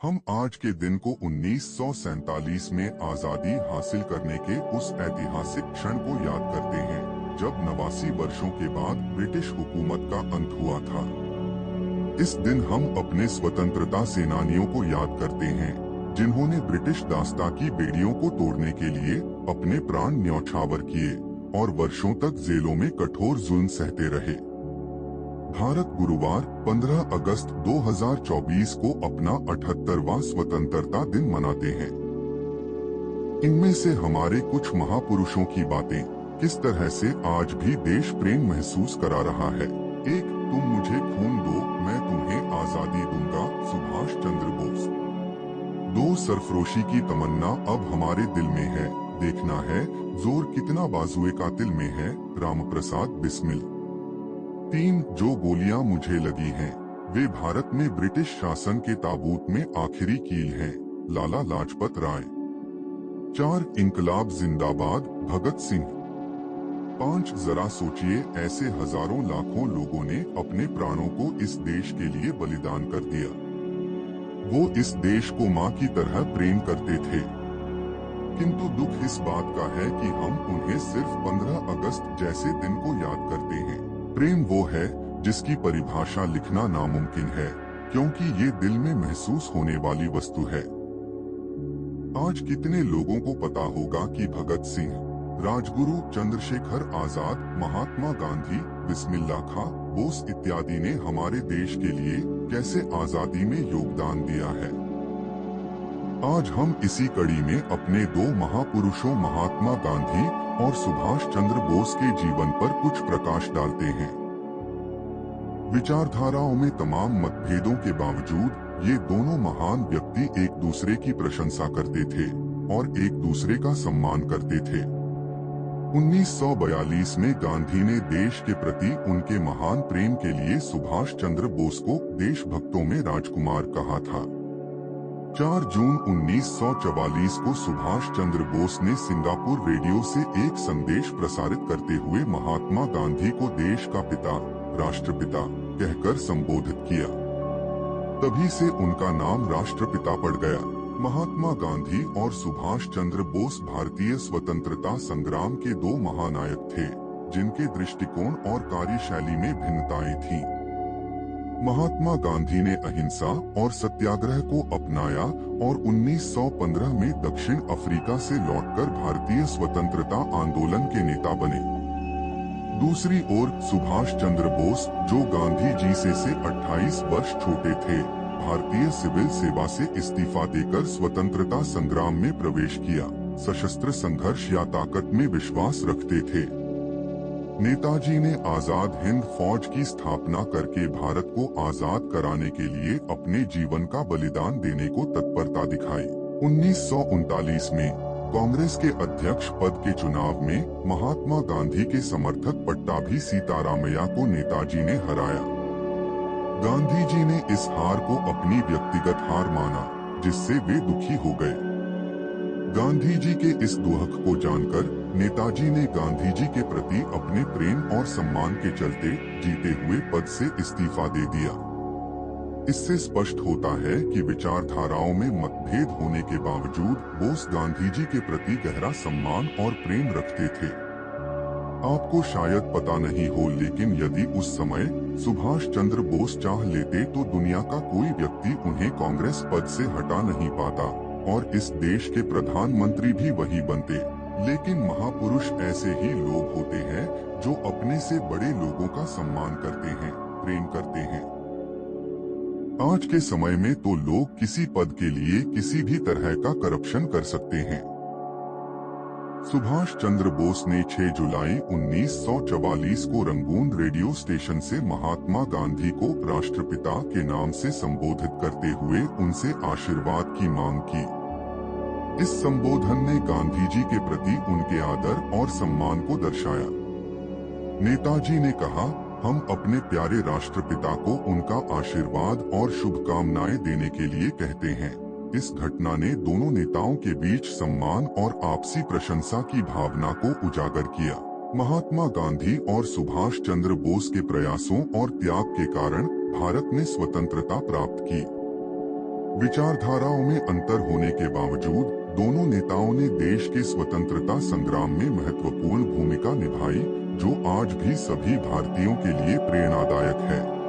हम आज के दिन को 1947 में आजादी हासिल करने के उस ऐतिहासिक क्षण को याद करते हैं जब 89 वर्षों के बाद ब्रिटिश हुकूमत का अंत हुआ था। इस दिन हम अपने स्वतंत्रता सेनानियों को याद करते हैं जिन्होंने ब्रिटिश दास्ता की बेड़ियों को तोड़ने के लिए अपने प्राण न्यौछावर किए और वर्षों तक जेलों में कठोर जुल्म सहते रहे। भारत गुरुवार 15 अगस्त 2024 को अपना 78वां स्वतंत्रता दिन मनाते हैं। इनमें से हमारे कुछ महापुरुषों की बातें किस तरह से आज भी देश प्रेम महसूस करा रहा है। एक, तुम मुझे खून दो मैं तुम्हें आजादी दूंगा, सुभाष चंद्र बोस। दो, सरफरोशी की तमन्ना अब हमारे दिल में है, देखना है जोर कितना बाजुए कातिल में है, रामप्रसाद बिस्मिल। 3, जो गोलियां मुझे लगी हैं वे भारत में ब्रिटिश शासन के ताबूत में आखिरी कील हैं, लाला लाजपत राय। 4, इंकलाब जिंदाबाद, भगत सिंह। 5, जरा सोचिए ऐसे हजारों लाखों लोगों ने अपने प्राणों को इस देश के लिए बलिदान कर दिया। वो इस देश को माँ की तरह प्रेम करते थे, किंतु दुख इस बात का है कि हम उन्हें सिर्फ 15 अगस्त जैसे दिन को याद करते हैं। प्रेम वो है जिसकी परिभाषा लिखना नामुमकिन है, क्योंकि ये दिल में महसूस होने वाली वस्तु है। आज कितने लोगों को पता होगा कि भगत सिंह, राजगुरु, चंद्रशेखर आजाद, महात्मा गांधी, बिस्मिल्लाह खां बोस इत्यादि ने हमारे देश के लिए कैसे आजादी में योगदान दिया है। आज हम इसी कड़ी में अपने दो महापुरुषों महात्मा गांधी और सुभाष चंद्र बोस के जीवन पर कुछ प्रकाश डालते हैं। विचारधाराओं में तमाम मतभेदों के बावजूद ये दोनों महान व्यक्ति एक दूसरे की प्रशंसा करते थे और एक दूसरे का सम्मान करते थे। 1942 में गांधी ने देश के प्रति उनके महान प्रेम के लिए सुभाष चंद्र बोस को देशभक्तों में राजकुमार कहा था। 4 जून 1944 को सुभाष चंद्र बोस ने सिंगापुर रेडियो से एक संदेश प्रसारित करते हुए महात्मा गांधी को देश का पिता, राष्ट्रपिता कहकर संबोधित किया। तभी से उनका नाम राष्ट्रपिता पड़ गया। महात्मा गांधी और सुभाष चंद्र बोस भारतीय स्वतंत्रता संग्राम के दो महानायक थे, जिनके दृष्टिकोण और कार्यशैली में भिन्नताएं थीं। महात्मा गांधी ने अहिंसा और सत्याग्रह को अपनाया और 1915 में दक्षिण अफ्रीका से लौटकर भारतीय स्वतंत्रता आंदोलन के नेता बने। दूसरी ओर सुभाष चंद्र बोस, जो गांधी जी से 28 वर्ष छोटे थे, भारतीय सिविल सेवा से इस्तीफा देकर स्वतंत्रता संग्राम में प्रवेश किया। सशस्त्र संघर्ष या ताकत में विश्वास रखते थे। नेताजी ने आजाद हिंद फौज की स्थापना करके भारत को आजाद कराने के लिए अपने जीवन का बलिदान देने को तत्परता दिखाई। 1939 में कांग्रेस के अध्यक्ष पद के चुनाव में महात्मा गांधी के समर्थक पट्टाभी सीतारामैया को नेताजी ने हराया। गांधी जी ने इस हार को अपनी व्यक्तिगत हार माना, जिससे वे दुखी हो गए। गांधी जी के इस दुख को जानकर नेताजी ने गांधी जी के प्रति अपने प्रेम और सम्मान के चलते जीते हुए पद से इस्तीफा दे दिया। इससे स्पष्ट होता है कि विचारधाराओं में मतभेद होने के बावजूद बोस गांधी जी के प्रति गहरा सम्मान और प्रेम रखते थे। आपको शायद पता नहीं हो, लेकिन यदि उस समय सुभाष चंद्र बोस चाह लेते तो दुनिया का कोई व्यक्ति उन्हें कांग्रेस पद से हटा नहीं पाता और इस देश के प्रधानमंत्री भी वही बनते। लेकिन महापुरुष ऐसे ही लोग होते हैं जो अपने से बड़े लोगों का सम्मान करते हैं, प्रेम करते हैं। आज के समय में तो लोग किसी पद के लिए किसी भी तरह का करप्शन कर सकते हैं। सुभाष चंद्र बोस ने 6 जुलाई 1944 को रंगून रेडियो स्टेशन से महात्मा गांधी को राष्ट्रपिता के नाम से संबोधित करते हुए उनसे आशीर्वाद की मांग की। इस संबोधन ने गांधी जी के प्रति उनके आदर और सम्मान को दर्शाया। नेताजी ने कहा, हम अपने प्यारे राष्ट्रपिता को उनका आशीर्वाद और शुभकामनाएं देने के लिए कहते हैं। इस घटना ने दोनों नेताओं के बीच सम्मान और आपसी प्रशंसा की भावना को उजागर किया। महात्मा गांधी और सुभाष चंद्र बोस के प्रयासों और त्याग के कारण भारत ने स्वतंत्रता प्राप्त की। विचारधाराओं में अंतर होने के बावजूद दोनों नेताओं ने देश के स्वतंत्रता संग्राम में महत्वपूर्ण भूमिका निभाई, जो आज भी सभी भारतीयों के लिए प्रेरणादायक है।